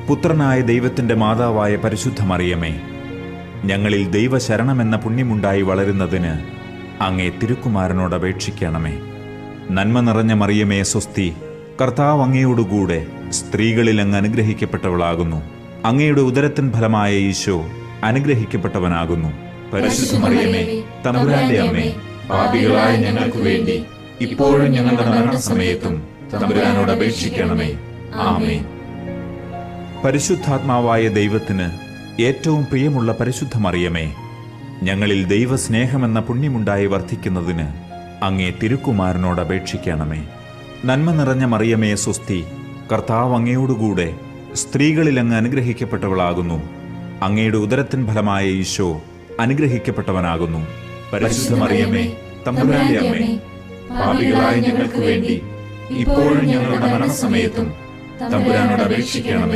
പുത്രനായ ദൈവത്തിന്റെ മാതാവായ പരിശുദ്ധ മറിയമേ, ഞങ്ങളിൽ ദൈവശരണമെന്ന പുണ്യമുണ്ടായി വളരുന്നതിന് അങ്ങേ തിരുക്കുമാരനോട് അപേക്ഷിക്കണമേ. നന്മ നിറഞ്ഞ മറിയമേ സ്വസ്തി, കർത്താവ് അങ്ങയോടുകൂടെ സ്ത്രീകളിൽ അങ്ങ് അനുഗ്രഹിക്കപ്പെട്ടവളാകുന്നു. അങ്ങയുടെ ഉദരത്തിൻ ഫലമായ ഈശോ അനുഗ്രഹിക്കപ്പെട്ടവനാകുന്നു. പരിശുദ്ധ മറിയമേ, തമ്പുരാന്റെ അമ്മേ, പാപികളായ ഞങ്ങൾക്ക് വേണ്ടി ഇപ്പോഴും ഞങ്ങളുടെ മരണസമയത്തും തമ്പുരാനോട് അപേക്ഷിക്കണമേ. ആമേൻ. പരിശുദ്ധാത്മാവായ ദൈവത്തിന് ഏറ്റവും പ്രിയമുള്ള പരിശുദ്ധ മറിയമേ, ഞങ്ങളിൽ ദൈവസ്നേഹമെന്ന പുണ്യമുണ്ടായി വർദ്ധിക്കുന്നതിന് അങ്ങേ തിരുക്കുമാരനോട് അപേക്ഷിക്കണമേ. നന്മ നിറഞ്ഞ മറിയമേ സ്വസ്തി, കർത്താവ് അങ്ങയോടുകൂടെ സ്ത്രീകളിൽ അങ്ങ് അനുഗ്രഹിക്കപ്പെട്ടവളാകുന്നു. അങ്ങയുടെ ഉദരത്തിൻ ഫലമായ ഈശോ അനുഗ്രഹിക്കപ്പെട്ടവനാകുന്നു. പരിശുദ്ധ മറിയമേ, തമ്പുരാന്റെ അമ്മേ, പാപികളായ ഞങ്ങൾക്ക് വേണ്ടി ഇപ്പോഴും ഞങ്ങളുടെ മരണസമയത്തും തമ്പുരാനോട് അപേക്ഷിക്കണമേ.